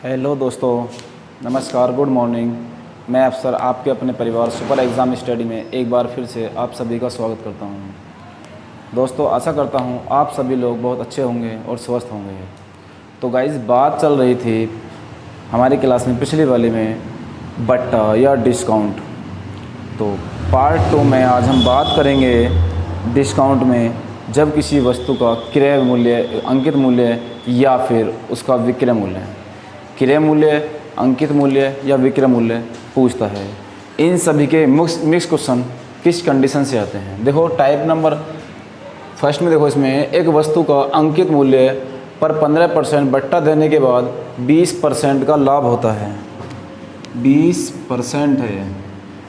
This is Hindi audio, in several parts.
हेलो दोस्तों, नमस्कार, गुड मॉर्निंग। मैं अफसर आपके अपने परिवार सुपर एग्ज़ाम स्टडी में एक बार फिर से आप सभी का स्वागत करता हूं। दोस्तों, आशा करता हूं आप सभी लोग बहुत अच्छे होंगे और स्वस्थ होंगे। तो गाइस, बात चल रही थी हमारी क्लास में पिछली वाली में बट्टा या डिस्काउंट। तो पार्ट 2 में आज हम बात करेंगे डिस्काउंट में जब किसी वस्तु का क्रय मूल्य, अंकित मूल्य या फिर उसका विक्रय मूल्य, क्रय मूल्य, अंकित मूल्य या विक्रय मूल्य पूछता है। इन सभी के मिक्स क्वेश्चन किस कंडीशन से आते हैं। देखो टाइप नंबर फर्स्ट में, देखो इसमें एक वस्तु का अंकित मूल्य पर 15% बट्टा देने के बाद 20% का लाभ होता है। 20% है,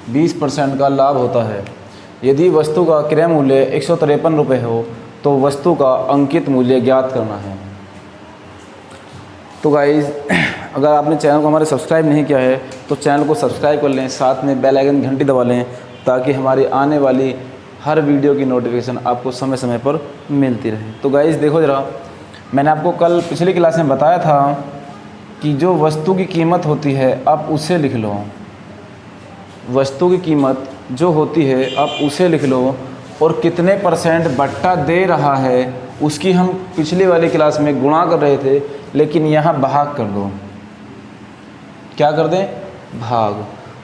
20% का लाभ होता है। यदि वस्तु का क्रय मूल्य 153 रुपये हो तो वस्तु का अंकित मूल्य ज्ञात करना है। तो गाइज़, अगर आपने चैनल को हमारे सब्सक्राइब नहीं किया है तो चैनल को सब्सक्राइब कर लें, साथ में बेल आइकन घंटी दबा लें ताकि हमारी आने वाली हर वीडियो की नोटिफिकेशन आपको समय समय पर मिलती रहे। तो गाइज़ देखो ज़रा, मैंने आपको कल पिछली क्लास में बताया था कि जो वस्तु की कीमत होती है आप उसे लिख लो। वस्तु की कीमत जो होती है आप उसे लिख लो और कितने परसेंट बट्टा दे रहा है उसकी हम पिछली वाली क्लास में गुणा कर रहे थे, लेकिन यहाँ भाग कर दो। क्या कर दें? भाग।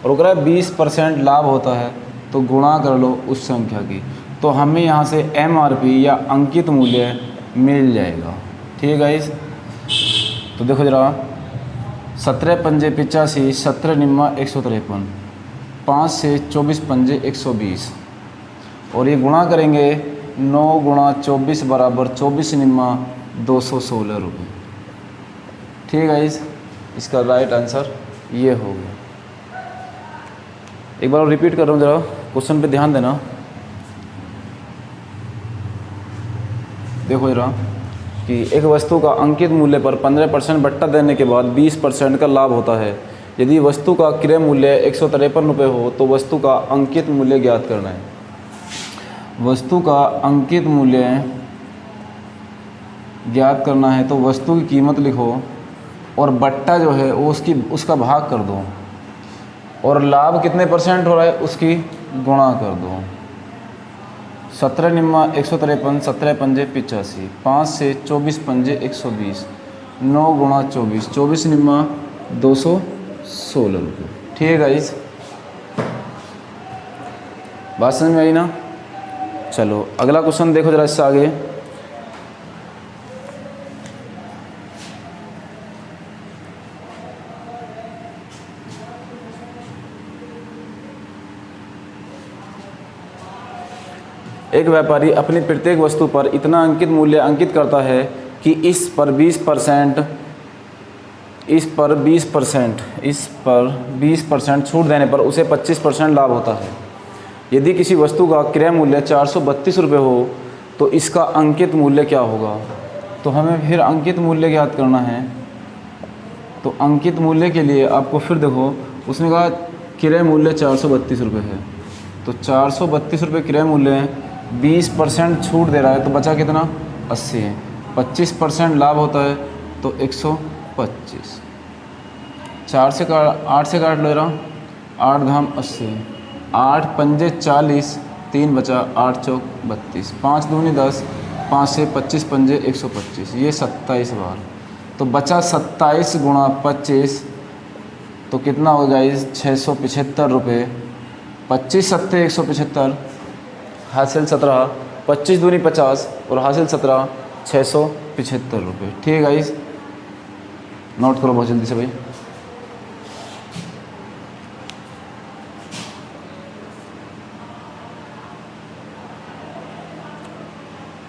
और अगर 20% लाभ होता है तो गुणा कर लो उस संख्या की, तो हमें यहाँ से MRP या अंकित मूल्य मिल जाएगा। ठीक है गाइस, तो देखो ज़रा, 17 पंजे 85, 17 निम्मा 153, 5 से 24 पंजे 120 और ये गुणा करेंगे 9 गुणा 24 बराबर 24 निम्मा 216 रुपये। ठीक है गाइस, इसका राइट आंसर ये हो गया। एक बार रिपीट कर रहा हूँ, ज़रा क्वेश्चन पे ध्यान देना। देखो ज़रा कि एक वस्तु का अंकित मूल्य पर 15% बट्टा देने के बाद 20% का लाभ होता है। यदि वस्तु का क्रय मूल्य 153 रुपये हो तो वस्तु का अंकित मूल्य ज्ञात करना है। वस्तु का अंकित मूल्य ज्ञात करना है तो वस्तु की कीमत लिखो और बट्टा जो है वो उसका भाग कर दो और लाभ कितने परसेंट हो रहा है उसकी गुणा कर दो। 17 निम्मा 153, 17 पंजे 85, 5 से 24 पंजे 120, 9 गुणा 24, 24 निम्मा 216 रुपये। ठीक है गाइस, बात समझ में आई ना? चलो अगला क्वेश्चन देखो जरा इससे आगे। एक व्यापारी अपनी प्रत्येक वस्तु पर इतना अंकित मूल्य अंकित करता है कि इस पर 20% छूट देने पर उसे 25% लाभ होता है। यदि किसी वस्तु का क्रय मूल्य 432 रुपये हो तो इसका अंकित मूल्य क्या होगा। तो हमें फिर अंकित मूल्य ज्ञात करना है। तो अंकित मूल्य के लिए आपको फिर देखो, उसने कहा क्रय मूल्य 432 रुपये है, तो 432 रुपये क्रय मूल्य है, 20% छूट दे रहा है तो बचा कितना? 80 है। 25% लाभ होता है तो 125। 8 से काट लो रहा, 8 धाम 80, 8 पंजे 40, 3 बचा, 8 चौक 32, 5 दूनी 10, 5 से 25 पंजे 125, ये 27 बार। तो बचा 27 गुणा 25, तो कितना हो गाइस? 675 रुपये। 25 सत्ते 175, हासिल 17, 25 दूनी 50 और हासिल 17, 675 रुपये। ठीक है गाइस, नोट करो बहुत जल्दी से भाई।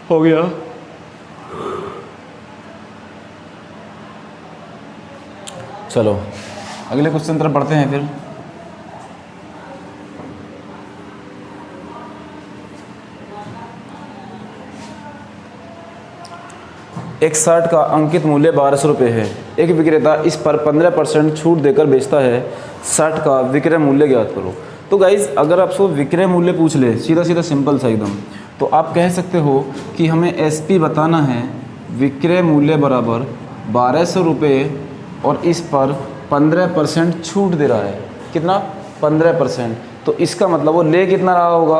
हो गया। चलो अगले क्वेश्चन तरफ बढ़ते हैं फिर। एक शर्ट का अंकित मूल्य 1200 रुपये है। एक विक्रेता इस पर 15% छूट देकर बेचता है। शर्ट का विक्रय मूल्य ज्ञात करो। तो गाइज़, अगर आपसे विक्रय मूल्य पूछ ले, सीधा सीधा सिंपल सा एकदम, तो आप कह सकते हो कि हमें SP बताना है। विक्रय मूल्य बराबर 1200 रुपये और इस पर 15% छूट दे रहा है। कितना? 15%। तो इसका मतलब वो ले कितना रहा होगा?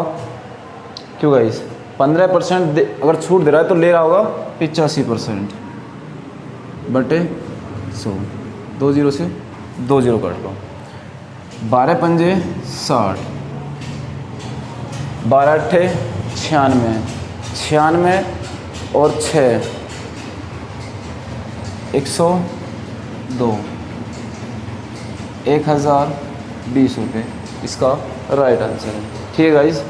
क्यों गाइस? 15% अगर छूट दे रहा है तो ले रहा होगा 85% बटे 100। 2 0 से 2 0 काट लो। 12 पंजे 60, 12 अट्ठे 96, 96 और 6 102, 1020 रुपये इसका राइट आंसर है। ठीक है गाइस,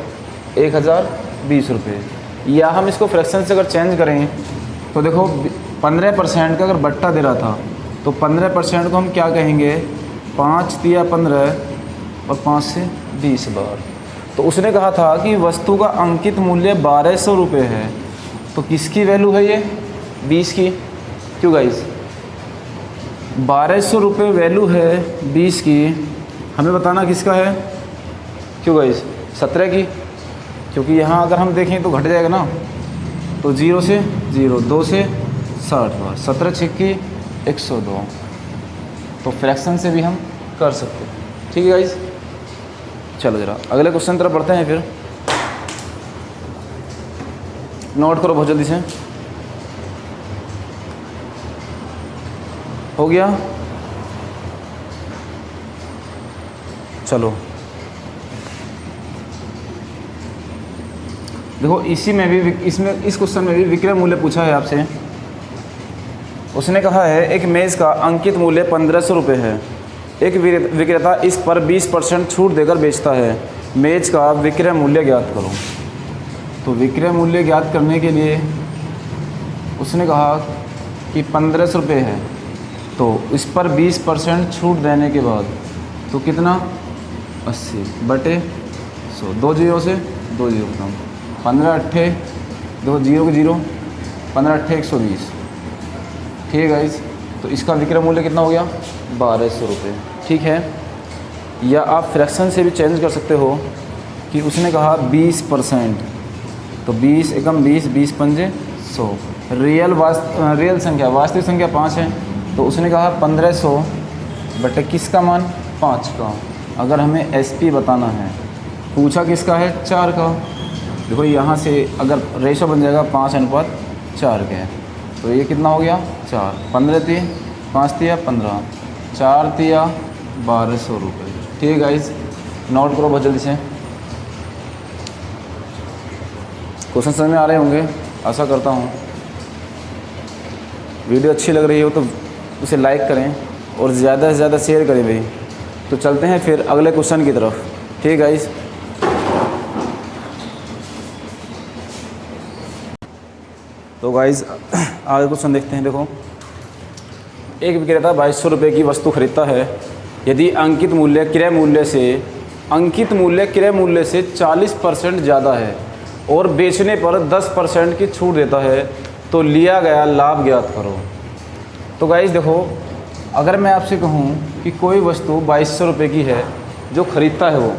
1020 रुपये। या हम इसको फ्रैक्शन से अगर चेंज करें तो देखो 15% का अगर बट्टा दे रहा था तो 15% को हम क्या कहेंगे? 5 तिया 15 और 5 से 20 बार। तो उसने कहा था कि वस्तु का अंकित मूल्य 1200 रुपये है। तो किसकी वैल्यू है ये? 20 की। क्यों गाइस? 1200 रुपये वैल्यू है 20 की। हमें बताना किसका है? क्यों गाइस? 17 की। क्योंकि यहाँ अगर हम देखें तो घट जाएगा ना, तो 0 से 0, 2 से 60 बार, 17 छिक्की 102। तो फ्रैक्शन से भी हम कर सकते हैं। ठीक है गाइस, चलो ज़रा अगले क्वेश्चन तरफ बढ़ते हैं। फिर नोट करो बहुत जल्दी से। हो गया? चलो देखो, इसी में भी इस क्वेश्चन में भी विक्रय मूल्य पूछा है आपसे। उसने कहा है एक मेज़ का अंकित मूल्य 1500 रुपये है। एक विक्रेता इस पर 20% छूट देकर बेचता है। मेज़ का विक्रय मूल्य ज्ञात करो। तो विक्रय मूल्य ज्ञात करने के लिए उसने कहा कि 1500 रुपये है, तो इस पर 20% छूट देने के बाद तो कितना? 80 बटे 100। 2 0 से 2 0 कम, 15 अट्ठे 2 0 के 0, 15 अट्ठे 120। ठीक है गाइस, तो इसका विक्रय मूल्य कितना हो गया? 1200 रुपये। ठीक है। या आप फ्रैक्शन से भी चेंज कर सकते हो कि उसने कहा 20%, तो 20 एकम 20, 20 पंजे 100। रियल संख्या, वास्तविक संख्या 5 है, तो उसने कहा 1500 बटे किसका मान? 5 का। अगर हमें एसपी बताना है, पूछा किसका है? 4 का। देखो यहाँ से अगर रेशो बन जाएगा 5:4 के, तो ये कितना हो गया? 4। 15 ती 5 तिया 15, 4 तिया 1200 रुपये। ठीक है गाइज, नोट करो बहुत जल्दी से। क्वेश्चन समझ में आ रहे होंगे, आशा करता हूँ। वीडियो अच्छी लग रही हो तो उसे लाइक करें और ज़्यादा से ज़्यादा शेयर करें भाई। तो चलते हैं फिर अगले क्वेश्चन की तरफ। ठीक है गाइज, तो गाइज आगे क्वेश्चन देखते हैं। देखो, एक विक्रेता 2200 रुपये की वस्तु खरीदता है। यदि अंकित मूल्य क्रय मूल्य से 40% ज़्यादा है और बेचने पर 10% की छूट देता है, तो लिया गया लाभ ज्ञात करो। तो गाइज देखो, अगर मैं आपसे कहूँ कि कोई वस्तु 2200 रुपये की है, जो ख़रीदता है वो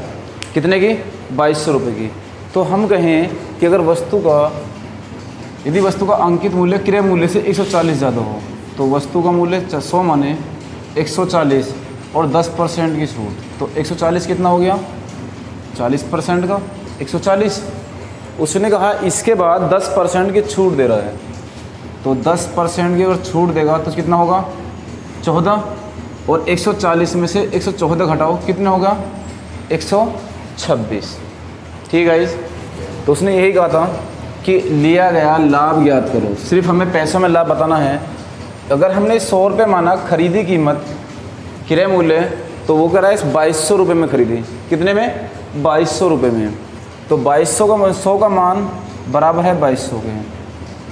कितने की? 2200 रुपये की। तो हम कहें कि अगर यदि वस्तु का अंकित मूल्य क्रय मूल्य से 140 ज़्यादा हो, तो वस्तु का मूल्य 100 माने 140 और 10% की छूट, तो 140 कितना हो गया? 40% का 140। उसने कहा इसके बाद 10% की छूट दे रहा है, तो 10% की अगर छूट देगा तो कितना होगा? 14। और 140 में से 114 घटाओ, कितना होगा? 126। ठीक है गाइस, तो उसने यही कहा था कि लिया गया लाभ ज्ञात करो। सिर्फ हमें पैसों में लाभ बताना है। अगर हमने 100 रुपये माना खरीदी कीमत क्रय मूल्य, तो वो कह रहा है 2200 रुपये में खरीदी। कितने में? 2200 रुपये में। तो 2200 का 100 का मान बराबर है 2200 के।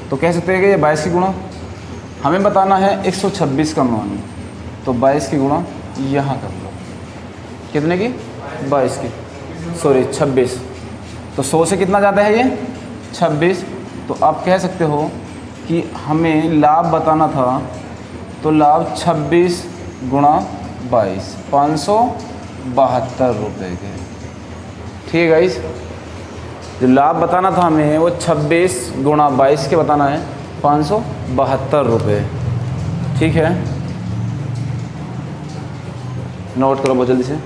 तो कह सकते हैं कि ये 22 की गुणा, हमें बताना है 126 का मान, तो 22 की गुणा यहाँ कर लो। कितने की? 22 की, सॉरी 26। तो 100 से कितना ज़्यादा है ये? 26। तो आप कह सकते हो कि हमें लाभ बताना था, तो लाभ 26 गुणा 22, 572 रुपये के। ठीक है गाइस, जो लाभ बताना था हमें वो 26 गुणा 22 के बताना है, 572 रुपये। ठीक है, नोट करो बहुत जल्दी से,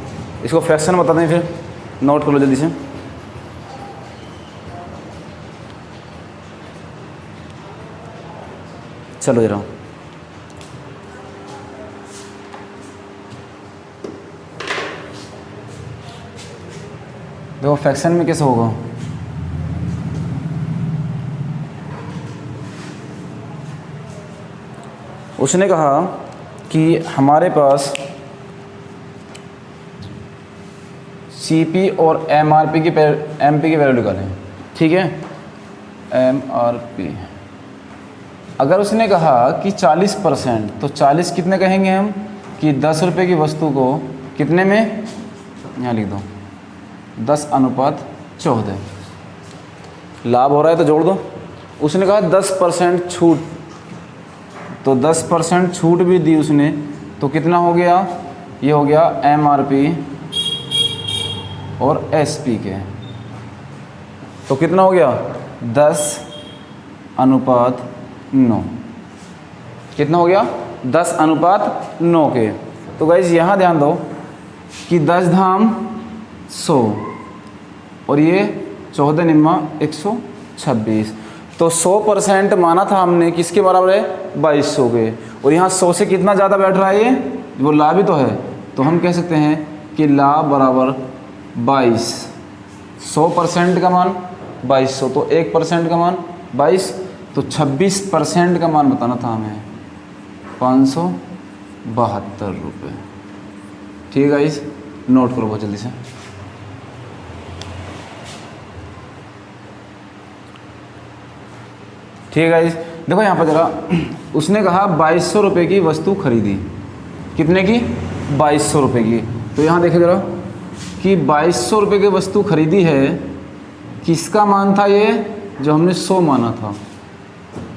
इसको फ्रैक्शन बता दें फिर, नोट करो जल्दी से। चलो जरा, देखो फ्रैक्शन में कैसे होगा। उसने कहा कि हमारे पास सीपी और एमआरपी की एमपी की वैल्यू निकालें, ठीक है, एमआरपी। अगर उसने कहा कि 40%, तो 40 कितने कहेंगे हम कि 10 रुपये की वस्तु को कितने में, यहाँ लिख दो 10:14। लाभ हो रहा है तो जोड़ दो। उसने कहा 10% छूट, तो 10% छूट भी दी उसने, तो कितना हो गया, ये हो गया एमआरपी और एसपी के, तो कितना हो गया 10:9। कितना हो गया 10:9 के। तो गाइज यहाँ ध्यान दो कि 10 धाम 100 और ये 14 निम्मा 126, तो 100% माना था हमने, किसके बराबर है 2200 के, और यहाँ 100 से कितना ज़्यादा बैठ रहा है, ये वो लाभ ही तो है, तो हम कह सकते हैं कि लाभ बराबर 22। 100% का मान 2200, तो 1% का मान 22, तो 26% का मान बताना था हमें 572 रुपये। ठीक है गाइस, नोट करो बहुत जल्दी से। ठीक है गाइस, देखो यहाँ पर जरा, उसने कहा 2200 रुपये की वस्तु खरीदी, कितने की 2200 रुपये की। तो यहाँ देखो जरा कि 2200 रुपये की वस्तु खरीदी है, किसका मान था ये, जो हमने 100 माना था,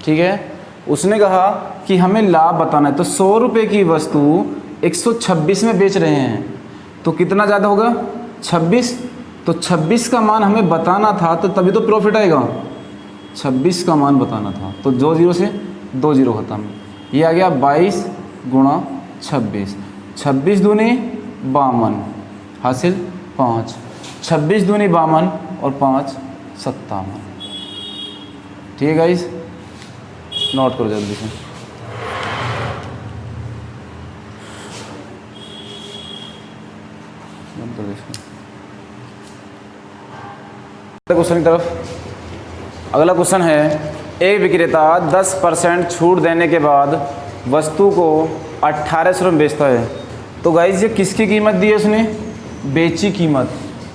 ठीक है। उसने कहा कि हमें लाभ बताना है, तो 100 रुपये की वस्तु 126 में बेच रहे हैं, तो कितना ज़्यादा होगा 26, तो 26 का मान हमें बताना था, तो तभी तो प्रॉफिट आएगा। 26 का मान बताना था, तो 2 0 से 2 0 खत्म, ये आ गया 22 गुणा 26, 26 दूनी 52 हासिल 5, 26 दूनी 52 और 5 57। ठीक है गाइस, नोट करो जल्दी से। क्वेश्चन की तरफ, अगला क्वेश्चन है, एक विक्रेता 10% छूट देने के बाद वस्तु को 1800 में बेचता है। तो गाइस ये किसकी कीमत दी है उसने, बेची कीमत।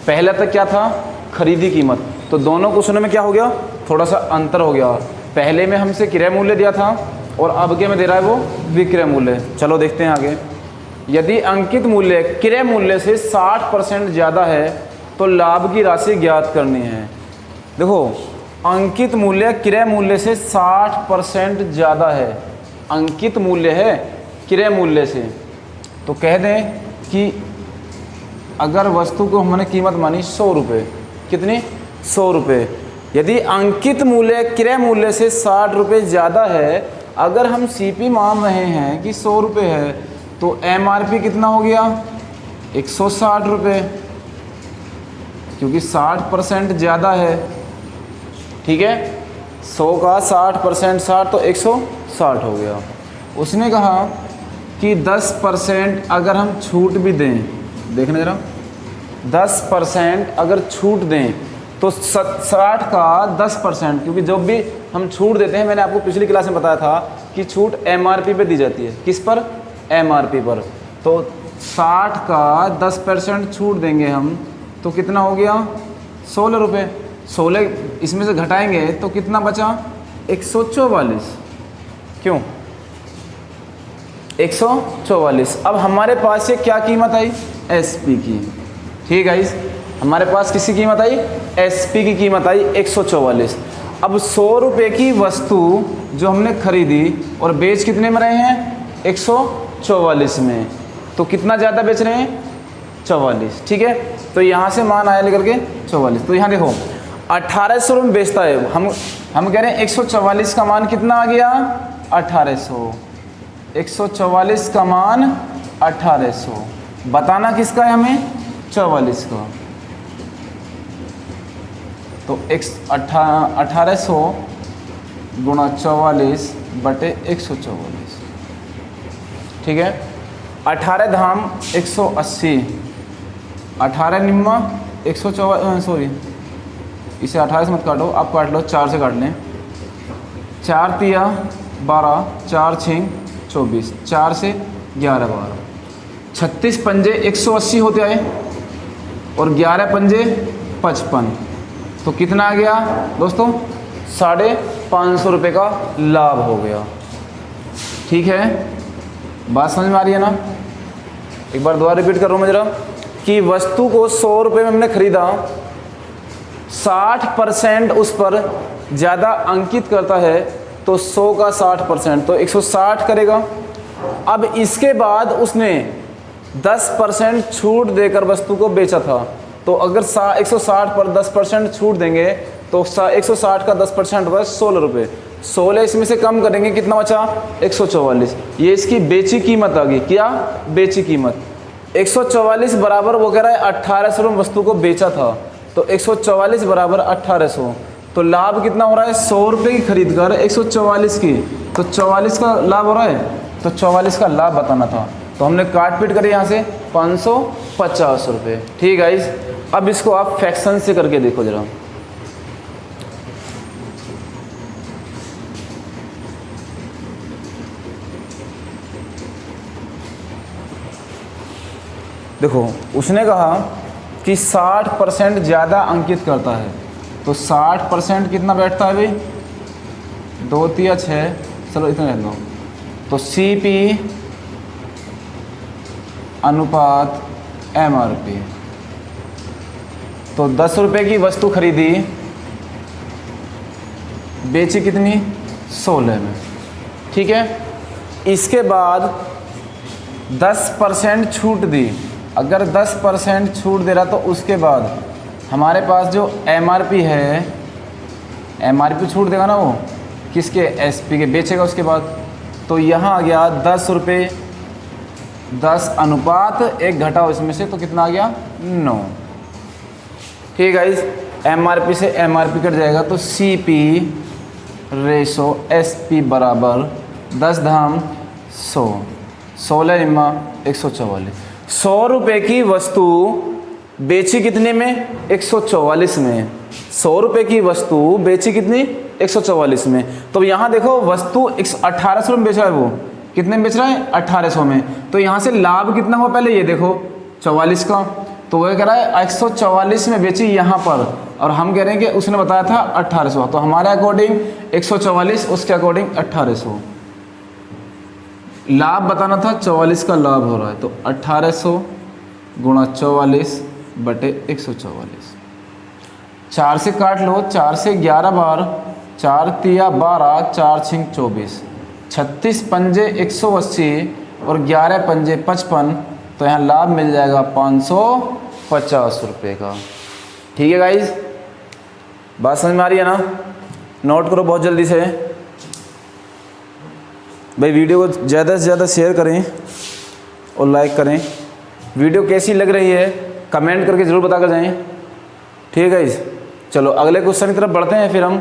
पहला तक क्या था, खरीदी कीमत। तो दोनों क्वेश्चनों में क्या हो गया, थोड़ा सा अंतर हो गया। पहले में हमसे क्रय मूल्य दिया था और अब के में दे रहा है वो विक्रय मूल्य। चलो देखते हैं आगे। यदि अंकित मूल्य क्रय मूल्य से 60% ज़्यादा है तो लाभ की राशि ज्ञात करनी है। देखो, अंकित मूल्य क्रय मूल्य से 60% ज़्यादा है, अंकित मूल्य है क्रय मूल्य से, तो कह दें कि अगर वस्तु को हमने कीमत मानी 100 रुपये, कितनी 100 रुपये, यदि अंकित मूल्य क्रय मूल्य से 60 रुपये ज़्यादा है, अगर हम सीपी मान रहे हैं कि 100 रुपये है, तो एमआरपी कितना हो गया 160 रुपये, क्योंकि 60% ज़्यादा है। ठीक है, 100 का 60% 60, तो 160 हो गया। उसने कहा कि 10% अगर हम छूट भी दें, देखना जरा, 10% अगर छूट दें तो 60 का 10%, क्योंकि जब भी हम छूट देते हैं, मैंने आपको पिछली क्लास में बताया था कि छूट एमआरपी पे दी जाती है। किस पर, एमआरपी पर। तो 60 का 10% छूट देंगे हम, तो कितना हो गया 16 रुपये। 16 इसमें से घटाएंगे तो कितना बचा 144, क्यों 144। अब हमारे पास ये क्या कीमत आई, एसपी की। ठीक है, हमारे पास किसकी कीमत आई, एसपी की कीमत आई 144। अब 100 रुपये की वस्तु जो हमने खरीदी और बेच कितने में रहे हैं 144 में, तो कितना ज़्यादा बेच रहे हैं 44। ठीक है, तो यहाँ से मान आया लेकर के 44। तो यहाँ देखो 1800 में बेचता है, हम कह रहे हैं 144 का मान कितना आ गया 1800, 144 का मान 1800। बताना किसका है हमें? 44 का। तो 1800 गुणा 44 बटे 144, ठीक है। 18 धाम 180, 18 निम्मा 144, सॉरी इसे 18 से मत काटो, आप काट लो, 4 से काट लें। 4 तिया 12, 4 6 24, 4 से 11 12, 36 पंजे 180 होते आए और 11 पंजे 55। तो कितना आ गया दोस्तों? 550 रुपये का लाभ हो गया। ठीक है, बात समझ में आ रही है ना? एक बार दोबारा रिपीट कर रहा हूँ मैं जरा, कि वस्तु को 100 रुपये में हमने खरीदा, 60% उस पर ज़्यादा अंकित करता है, तो 100 का 60% तो 160 करेगा। अब इसके बाद उसने 10% छूट देकर वस्तु को बेचा था, तो अगर 160 पर 10% छूट देंगे तो 160 का 10% बस 16 रुपये। 16 इसमें से कम करेंगे, कितना बचा? 144। ये इसकी बेची कीमत आ गई। क्या? बेची कीमत। 144 बराबर वो कह रहा है 1800 में वस्तु को बेचा था, तो 144 बराबर 1800। तो लाभ कितना हो रहा है? 100 रुपये की खरीद कर 144 की, तो 44 का लाभ हो रहा है। तो 44 का लाभ बताना था, तो हमने काट पीट करी यहाँ से 550 रुपये। ठीक है गाइस, अब इसको आप फ्रैक्शन से करके देखो जरा। देखो, उसने कहा कि 60% ज़्यादा अंकित करता है, तो 60% कितना बैठता है भाई? 2 तिया 6, चलो इतना रह दो। तो CP अनुपात MRP। तो 10 रुपये की वस्तु खरीदी, बेची कितनी? 16 में। ठीक है, इसके बाद 10% छूट दी। अगर 10% छूट दे रहा तो उसके बाद हमारे पास जो MRP है, MRP छूट देगा ना वो किसके? SP के, बेचेगा उसके बाद। तो यहाँ आ गया 10 रुपये, 10 अनुपात 1 घटाओ इसमें से, तो कितना आ गया? 9। ठीक है गाइस, MRP से MRP कट जाएगा, तो CP रेशो SP बराबर 10 धाम 100, 16 निम्मा 144। 100 रुपये की वस्तु बेची कितने में? 144 में। 100 रुपये की वस्तु बेची कितनी? 144 में। तो यहाँ देखो, वस्तु 1800 में बेच रहा है, वो कितने में बेच रहा है? 1800 में। तो यहाँ से लाभ कितना हुआ पहले ये देखो, 44 का। तो वह कह रहा है 144 में बेची यहाँ पर, और हम कह रहे हैं कि उसने बताया था 1800। तो हमारे अकॉर्डिंग 144, उसके अकॉर्डिंग 1800। लाभ बताना था, 44 का लाभ हो रहा है, तो 1800 गुणा 44 बटे 144। 4 से काट लो, 4 से 11 बार, 4 तिया 12, 4 6 24, 36 पंजे 180 और 11 पंजे 55। तो यहाँ लाभ मिल जाएगा 550 रुपये का। ठीक है गाइज, बात समझ में आ रही है ना? नोट करो बहुत जल्दी से भाई। वीडियो को ज़्यादा से ज़्यादा शेयर करें और लाइक करें। वीडियो कैसी लग रही है कमेंट करके ज़रूर बता कर जाएँ। ठीक है गाइज, चलो अगले क्वेश्चन की तरफ बढ़ते हैं फिर हम।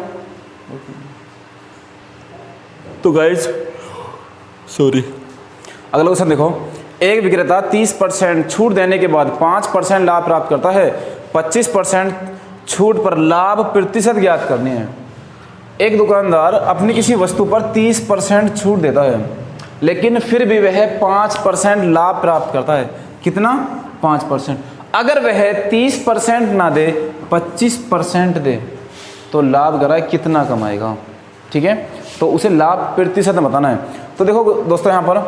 तो गाइज सॉरी, अगला क्वेश्चन देखो। एक विक्रेता 30% छूट देने के बाद 5% लाभ प्राप्त करता है। 25% छूट पर लाभ प्रतिशत ज्ञात करनी है। एक दुकानदार अपनी किसी वस्तु पर 30% छूट देता है, लेकिन फिर भी वह 5% लाभ प्राप्त करता है। कितना? 5%। अगर वह 30% ना दे, 25% दे, तो लाभ करा है कितना कमाएगा? ठीक है, तो उसे लाभ प्रतिशत में बताना है। तो देखो दोस्तों, यहाँ पर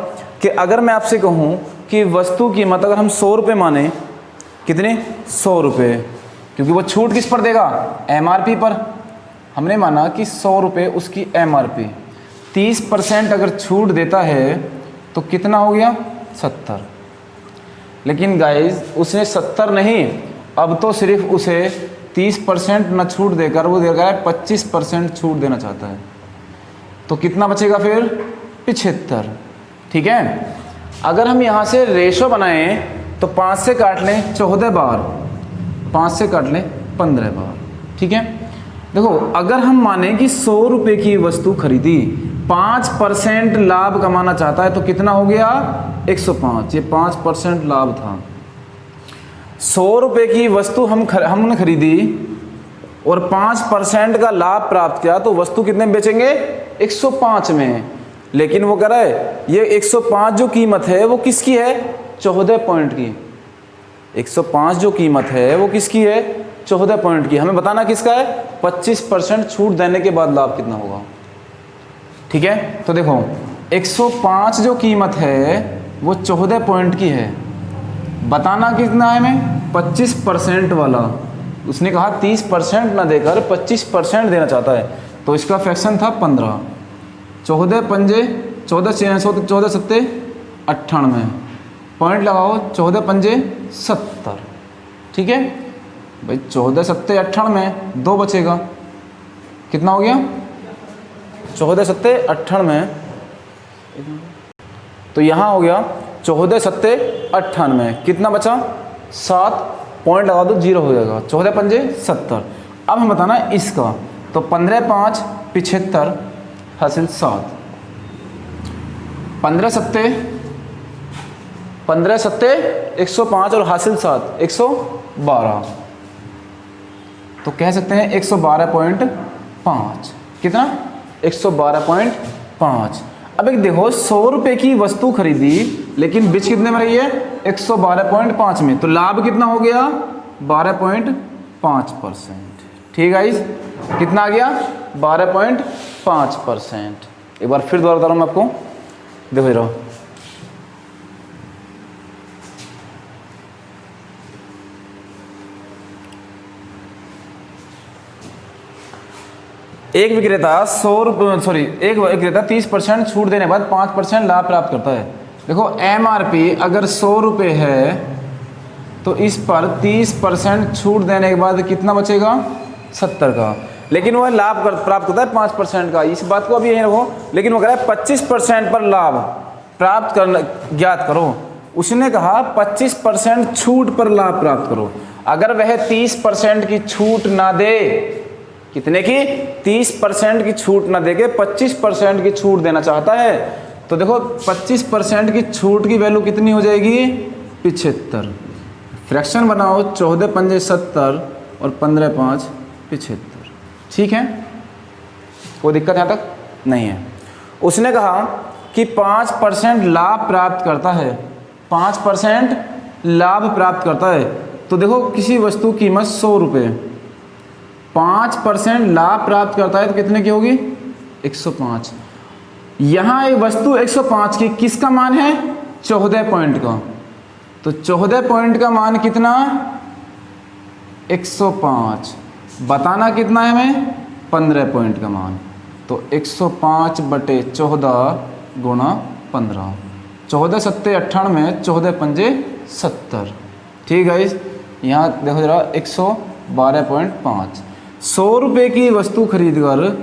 कि अगर मैं आपसे कहूँ कि वस्तु की कीमत अगर हम 100 रुपये माने, कितने? 100 रुपये, क्योंकि वो छूट किस पर देगा? MRP पर। हमने माना कि 100 रुपये उसकी MRP, 30% अगर छूट देता है तो कितना हो गया? 70। लेकिन गाइज उसने 70 नहीं, अब तो सिर्फ उसे 30% न छूट देकर वो देगा 25% छूट देना चाहता है। तो कितना बचेगा फिर? 75। ठीक है, अगर हम यहाँ से रेशो बनाएं तो 5 से काट लें 14 बार, 5 से काट लें 15 बार। ठीक है, देखो अगर हम माने कि 100 रुपये की वस्तु खरीदी, 5% लाभ कमाना चाहता है तो कितना हो गया 105। ये 5% लाभ था। 100 रुपये की वस्तु हमने खरीदी और 5% का लाभ प्राप्त किया तो वस्तु कितने में बेचेंगे 105 में। लेकिन वो कह रहा है ये 105 जो कीमत है वो किसकी है 14 पॉइंट की। 105 जो कीमत है वो किसकी है 14 पॉइंट की। हमें बताना किसका है 25% छूट देने के बाद लाभ कितना होगा। ठीक है, तो देखो 105 जो कीमत है वो 14 पॉइंट की है, बताना कितना है हमें 25% वाला। उसने कहा 30% ना देकर 25% देना चाहता है तो इसका फ्रैक्शन था 15। 14 पंजे 14 सत्ते 98, पॉइंट लगाओ 14 पंजे 70। ठीक है भाई, 14 सत्ते 98, 2 बचेगा, कितना हो गया 14 सत्ते 98। तो यहाँ हो गया 14 सत्ते 98, कितना बचा 7, पॉइंट लगा दो 0 हो जाएगा, 14 पंजे 70। अब हम बताना इसका, तो 15 5 75 हासिल 7, 15 सत्ते 105 और हासिल 7 112। तो कह सकते हैं 112.5, कितना 112.5। अब एक देखो 100 रुपये की वस्तु खरीदी लेकिन बिच कितने में रही है 112.5 में, तो लाभ कितना हो गया 12.5%। ठीक है, कितना आ गया 12.5%। एक बार फिर दोबारा बता रहा हूँ मैं आपको, देखो जरा एक विक्रेता 30% छूट देने के बाद 5% लाभ प्राप्त करता है। देखो MRP अगर 100 रुपये है तो इस पर 30% छूट देने के बाद कितना बचेगा 70 का, लेकिन वह लाभ प्राप्त करता है 5% का। इस बात को अभी यही रखो, लेकिन वो कह रहा है 25% पर लाभ प्राप्त करना ज्ञात करो। उसने कहा 25% छूट पर लाभ प्राप्त करो। अगर वह 30% की छूट ना दे, कितने की 30% की छूट ना देके 25% की छूट देना चाहता है, तो देखो 25% की छूट की वैल्यू कितनी हो जाएगी 75। फ्रैक्शन बनाओ 14 पंजे 70 और 15 5 75। ठीक है, कोई दिक्कत यहाँ तक नहीं है। उसने कहा कि 5% लाभ प्राप्त करता है, 5% लाभ प्राप्त करता है। तो देखो किसी वस्तु की कीमत 100 रुपये, 5% लाभ प्राप्त करता है तो कितने की होगी 105। यहाँ एक वस्तु 105 की किसका मान है 14 पॉइंट का, तो 14 पॉइंट का मान कितना 105। बताना कितना है हमें 15 पॉइंट का मान, तो 105/14 गुणा 15, 14 सत्ते 98, 14 पंजे 70। ठीक है, यहाँ देखो जरा 112.5। 100 रुपये की वस्तु खरीदकर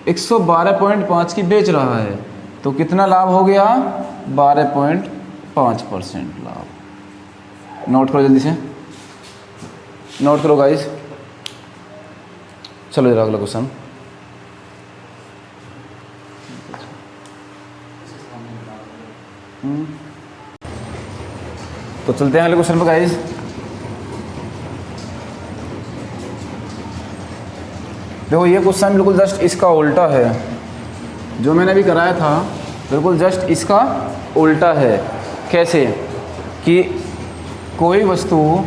112.5 की बेच रहा है तो कितना लाभ हो गया 12.5% लाभ। नोट करो जल्दी से, नोट करो गाइस। चलो जरा अगला क्वेश्चन। तो चलते हैं अगले क्वेश्चन पे गाइस। देखो ये क्वेश्चन बिल्कुल जस्ट इसका उल्टा है, जो मैंने अभी कराया था बिल्कुल जस्ट इसका उल्टा है। कैसे कि कोई वस्तु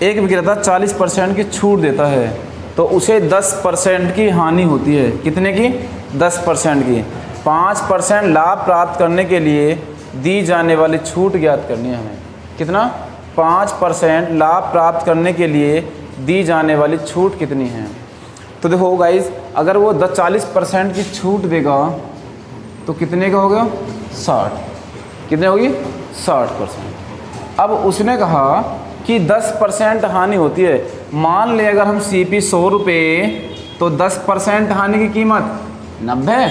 एक विक्रेता 40% की छूट देता है तो उसे 10% की हानि होती है। कितने की 10% की। 5% लाभ प्राप्त करने के लिए दी जाने वाली छूट ज्ञात करनी है हमें। कितना 5% लाभ प्राप्त करने के लिए दी जाने वाली छूट कितनी है। तो देखो गाइस, अगर वो 40% की छूट देगा तो कितने का होगा 60। कितने होगी 60%। अब उसने कहा कि 10% हानि होती है। मान ले अगर हम CP 100 रुपये तो 10% हानि की कीमत 90।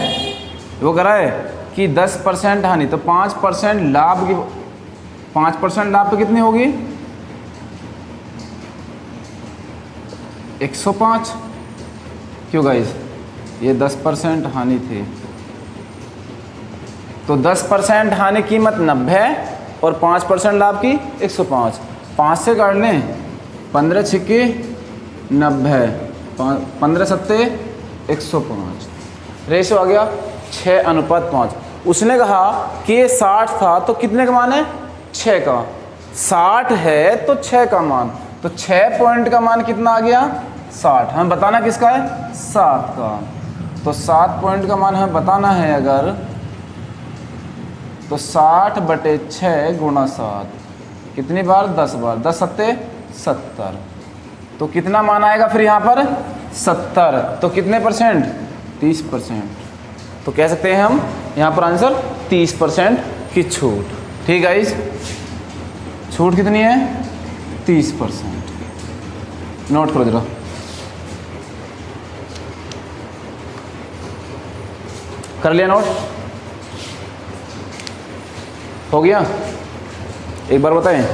वो कह रहा है कि 10% हानि, तो 5% लाभ की 5% लाभ पे कितनी होगी 105। क्यों गाइस, ये 10% हानि थी, तो 10% हानि कीमत 90 और 5% लाभ की 105। 5 से काट लें, 15 छिक्के 90, 15 सत्ते 105, रेशो आ गया 6:5। उसने कहा कि ये 60 था तो कितने का मान है 6 का, 60 है तो 6 का मान, तो 6 पॉइंट का मान कितना आ गया 60। हमें बताना किसका है 7 का, तो 7 पॉइंट का मान हमें बताना है अगर, तो 60/6 गुणा 7, कितनी बार 10 बार, 10 सत्ते 70, तो कितना मान आएगा फिर यहाँ पर 70, तो कितने परसेंट 30%, तो कह सकते हैं हम यहाँ पर आंसर 30% की छूट। ठीक है गाइस, छूट कितनी है 30%, नोट करो जरा। कर लिया नोट, हो गया। एक बार बताएं,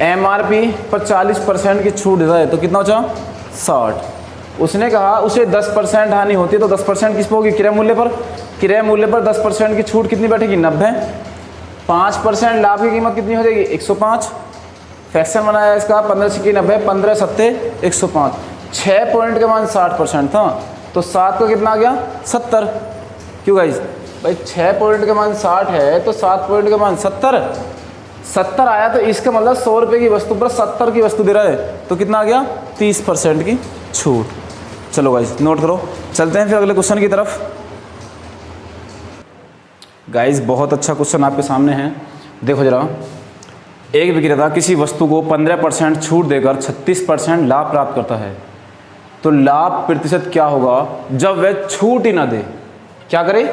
MRP पर 40% की छूट देता है तो कितना बचा 60। उसने कहा उसे 10% हानि होती है तो 10% किस पर होगी क्रय मूल्य पर, क्रय मूल्य पर 10% की छूट कितनी बैठेगी 90। 5% लाभ की कीमत कितनी हो जाएगी 105। फ्रैक्शन बनाया इसका 15 छिक्के 90, 15 सत्ते 105। 6 पॉइंट का मान 60% था तो 7 का कितना आ गया 70। क्यों गाइस भाई 6 पॉइंट का मान 60 है तो 7 पॉइंट का मान 70 आया, तो इसका मतलब 100 रुपये की वस्तु पर 70 की वस्तु दे रहा है तो कितना आ गया 30% की छूट। चलो गाइस नोट करो, चलते हैं फिर अगले क्वेश्चन की तरफ। गाइस बहुत अच्छा क्वेश्चन आपके सामने है, देखो जरा। एक विक्रेता किसी वस्तु को 15% छूट देकर 36% लाभ प्राप्त करता है, तो लाभ प्रतिशत क्या होगा जब वह छूट ही ना दे। क्या करे,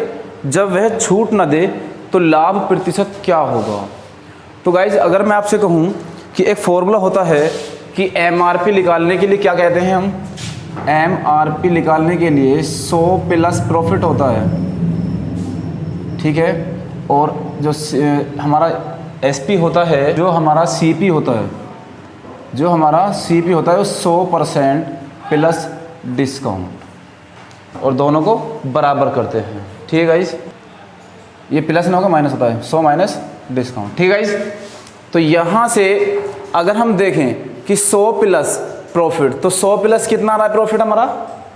जब वह छूट ना दे तो लाभ प्रतिशत क्या होगा। तो गाइज अगर मैं आपसे कहूँ कि एक फॉर्मूला होता है कि MRP निकालने के लिए क्या कहते हैं हम, MRP निकालने के लिए 100 प्लस प्रॉफिट होता है, ठीक है। और जो हमारा SP होता है, जो हमारा CP होता है, जो हमारा CP होता है वो 100% प्लस डिस्काउंट, और दोनों को बराबर करते हैं। ठीक है गाइज, ये प्लस ना होगा माइनस होता है, 100 माइनस डिस्काउंट। ठीक है गाइज, तो यहाँ से अगर हम देखें कि 100 प्लस प्रॉफिट, तो 100 प्लस कितना आ रहा है प्रॉफिट हमारा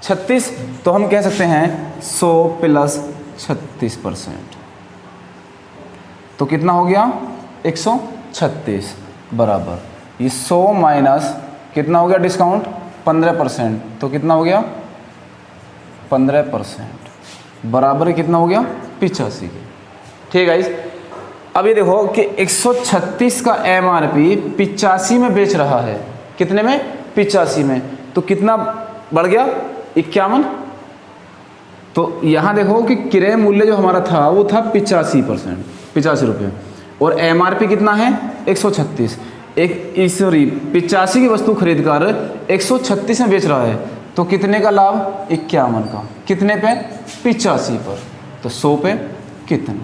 36, तो हम कह सकते हैं 100 प्लस 36%, तो कितना हो गया 136 बराबर ये 100 माइनस कितना हो गया डिस्काउंट 15%, तो कितना हो गया 15% बराबर कितना हो गया 85 के। ठीक है गाइस, अब ये देखो कि 136 का MRP 85 में बेच रहा है, कितने में 85 में, तो कितना बढ़ गया 51। तो यहाँ देखो कि क्रय मूल्य जो हमारा था वो था 85%, 85 रुपये, और MRP कितना है 136। एक सॉरी 85 की वस्तु खरीद कर 136 में बेच रहा है, तो कितने का लाभ 51 का, कितने पे 85 पर, तो 100 पे कितना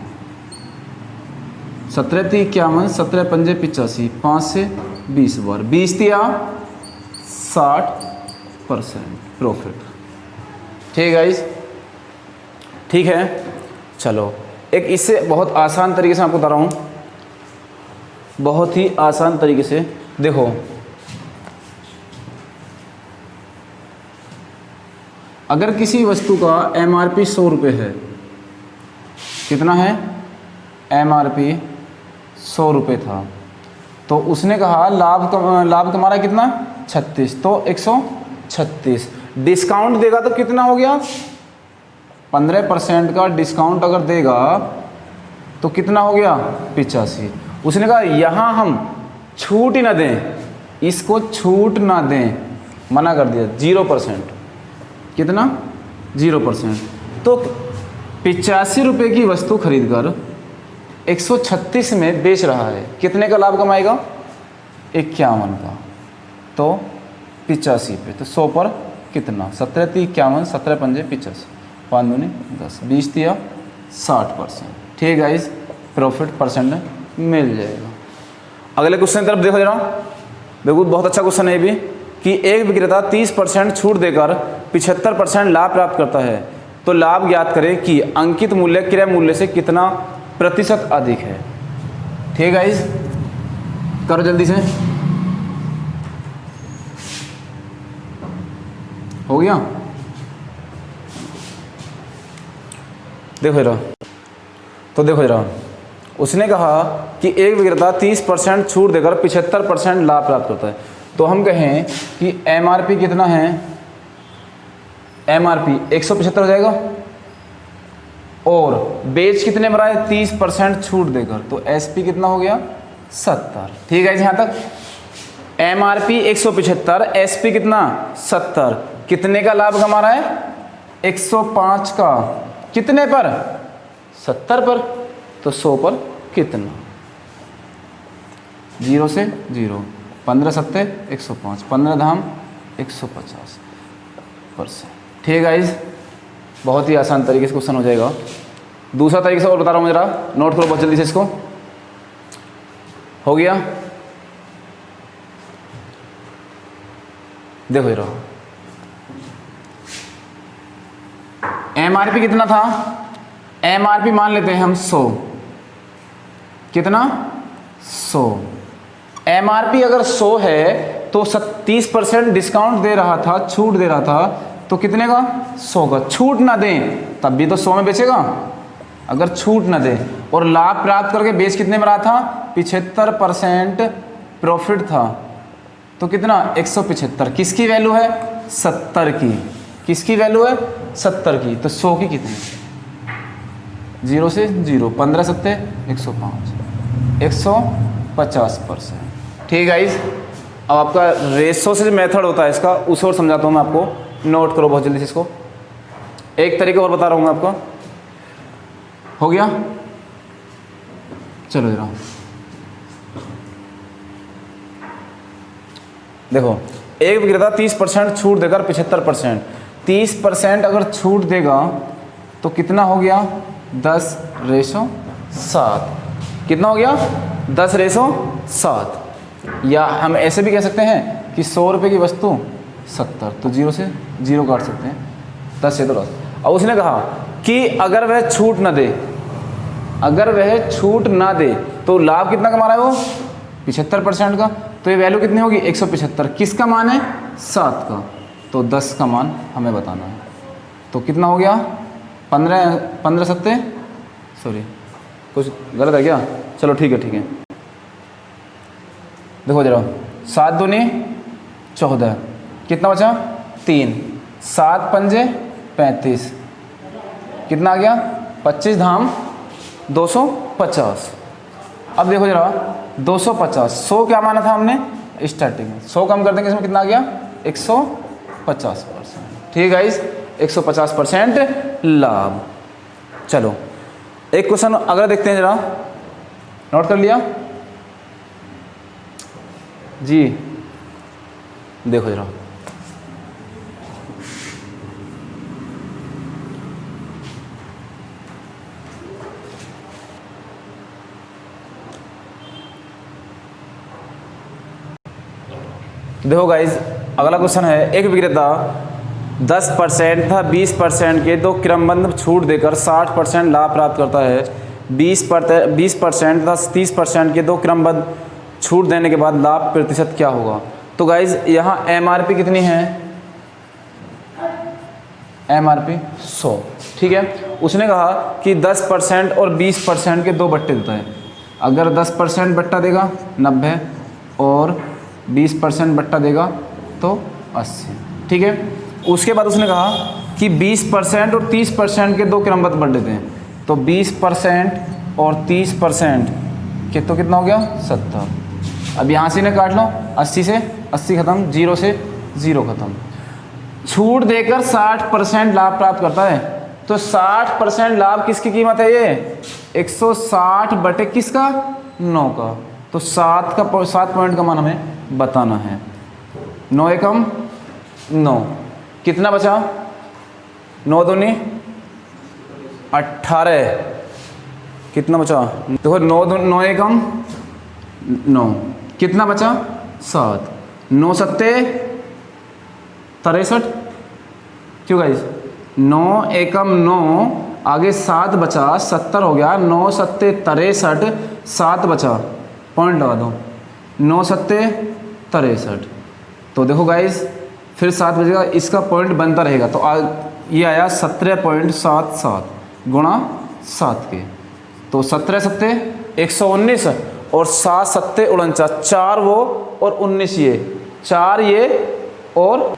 17 × 51, 17 × 5 = 85, 5 से 20 बार, 20 दिया 60% प्रॉफिट। ठीक है गाइस, ठीक है। चलो एक इससे बहुत आसान तरीके से आपको बता रहा हूँ, बहुत ही आसान तरीके से। देखो अगर किसी वस्तु का MRP 100 रुपये है, कितना है MRP 100 रुपये था, तो उसने कहा लाभ कमारा कितना 36, तो 136 डिस्काउंट देगा तो कितना हो गया 15% का डिस्काउंट अगर देगा तो कितना हो गया 85। उसने कहा यहाँ हम छूट ही ना दें, इसको छूट ना दें, मना कर दिया 0%, कितना 0%, तो 85 रुपये की वस्तु खरीदकर 136 में बेच रहा है, कितने का लाभ कमाएगा 51 का, तो 85 पे, तो 100 पर कितना 17 × 51, 17 × 5 = 85, 5 दूनी 10, 20 दिया 60%। ठीक है गाइस, प्रॉफिट परसेंट मिल जाएगा। अगले क्वेश्चन की तरफ देखो जरा, देखो बहुत अच्छा क्वेश्चन है ये भी, कि एक विक्रेता 30% छूट देकर 75% लाभ प्राप्त करता है, तो लाभ ज्ञात करें कि अंकित मूल्य क्रय मूल्य से कितना प्रतिशत अधिक है। ठीक है गाइस, करो जल्दी से, हो गया। देखो जरा, तो देखो जरा, उसने कहा कि एक विक्रेता 30% छूट देकर 75% लाभ प्राप्त करता है, तो हम कहें कि एमआरपी कितना है, एमआरपी 175 हो जाएगा, और बेच कितने में रहा है 30% छूट देकर, तो एसपी कितना हो गया 70। ठीक है, यहाँ तक एमआरपी 175, एसपी कितना 70, कितने का लाभ कमा रहा है 105 का, कितने पर 70 पर, तो 100 पर कितना, 0 से 0, 15 सत्ते 105, 15 धाम 150%। ठीक है गाइज, बहुत ही आसान तरीके से क्वेश्चन हो जाएगा। दूसरा तरीके से और बता रहा हूँ, जरा नोट करो बहुत जल्दी से इसको। हो गया, देखो जरा, एमआरपी कितना था, एमआरपी मान लेते हैं हम 100, कितना 100, एमआरपी अगर 100 है तो 30% डिस्काउंट दे रहा था, छूट दे रहा था, तो कितने का 100 का। छूट ना दें तब भी तो 100 में बेचेगा, अगर छूट ना दे, और लाभ प्राप्त करके बेच कितने में रहा था 75% प्रॉफिट था, तो कितना 175, किसकी वैल्यू है 70 की, किसकी वैल्यू है 70 की, तो 100 की कितनी, 0 से 0, 15 सत्ते 105, 150%। ठीक है गाइज, अब आपका रेशो से जो मेथड होता है इसका, उस और समझाता हूँ मैं आपको, नोट करो बहुत जल्दी से इसको। एक तरीका और बता रहा हूँ मैं आपको, हो गया, चलो जरा देखो, एक विक्रेता 30% छूट देकर 75%, 30% अगर छूट देगा तो कितना हो गया 10:7, कितना हो गया 10:7, या हम ऐसे भी कह सकते हैं कि 100 रुपये की वस्तु 70, तो 0 से 0 काट सकते हैं, 10 से 10। और उसने कहा कि अगर वह छूट ना दे, अगर वह छूट ना दे तो लाभ कितना कमा रहा है वो 75% का, तो ये वैल्यू कितनी होगी 175, किसका मान है 7 का, तो 10 का मान हमें बताना है, तो कितना हो गया 15 सत्ते, सॉरी कुछ गलत है क्या, चलो ठीक है, ठीक है। देखो जरा, 7 दूनी 14, कितना बचा 3, 7 पंजे 35, कितना आ गया 25 धाम 250। अब देखो जरा 250, 100 क्या माना था हमने स्टार्टिंग में, 100 कम कर देंगे इसमें कितना आ गया 150%। ठीक है गाइस, 150% लाभ। चलो एक क्वेश्चन अगर देखते हैं, जरा नोट कर लिया जी, देखो जरा, देखो गाइज, अगला क्वेश्चन है, एक विक्रेता 10% तथा 20% के दो क्रमबद्ध छूट देकर 60% लाभ प्राप्त करता है। 20% तथा 30% के दो क्रमबद्ध छूट देने के बाद लाभ प्रतिशत क्या होगा। तो गाइज यहाँ एमआरपी कितनी है, एमआरपी 100, ठीक है। उसने कहा कि 10% और 20% के दो बट्टे देता है। अगर 10% बट्टा देगा 90 और 20% बट्टा देगा तो 80, ठीक है। उसके बाद उसने कहा कि 20% और 30% के दो क्रमबद्ध बट्टे देते हैं, तो 20% और 30% के तो कितना हो गया 70। अब यहाँ से इन्हें काट लो, 80 से 80 खत्म, 0 से 0 खत्म। छूट देकर 60% लाभ प्राप्त करता है, तो 60% लाभ किसकी कीमत है, ये 160 बटे किसका 9 का, तो 7 पॉइंट का मान हमें बताना है। 9 एकम 9, कितना बचा 9 दूनी 18, कितना बचा? देखो 9 9 एकम 9, कितना बचा? 7, 9 सत्ते 63, क्यों गाइस? 9 एकम 9, आगे 7 बचा, 70 हो गया। 9 सत्ते 63, 7 बचा, पॉइंट लगा दो, 9 सत्ते 63। तो देखो गाइस फिर 7 बजेगा, इसका पॉइंट बनता रहेगा। तो ये आया 17.77 गुणा 7 के। तो 17 सत्ते 119 और 7 सत्ते 49, 4 वो और 19 ये, 4 ये और,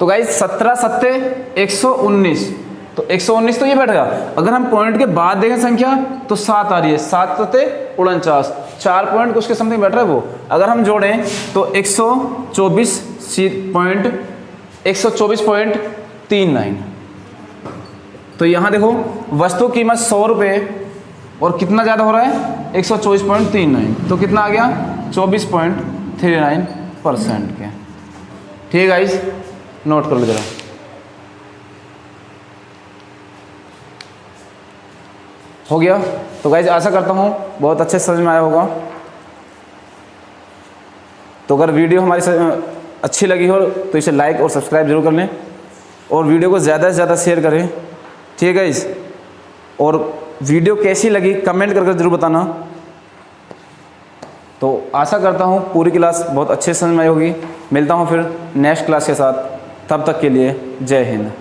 तो गाइस 17 सत्ते 119, तो 119 तो ये बैठ गया। अगर हम पॉइंट के बाद देखें संख्या तो 7 आ रही है, 7 सत्ते 49, 4 पॉइंट कुछ के समथिंग बैठ रहा है वो। अगर हम जोड़ें तो 124.39। तो यहाँ देखो वस्तु कीमत 100 रुपये और कितना ज़्यादा हो रहा है? 124.39, तो कितना आ गया? 24.39% के। ठीक है गाइस, नोट कर लो जरा। हो गया? तो गाइस आशा करता हूँ बहुत अच्छे समझ में आया होगा। तो अगर वीडियो हमारी अच्छी लगी हो तो इसे लाइक और सब्सक्राइब जरूर कर लें और वीडियो को ज़्यादा से ज़्यादा शेयर करें। ठीक है गाइस, और वीडियो कैसी लगी कमेंट करके ज़रूर बताना। तो आशा करता हूँ पूरी क्लास बहुत अच्छे से समझ में आई होगी। मिलता हूँ फिर नेक्स्ट क्लास के साथ, तब तक के लिए जय हिंद।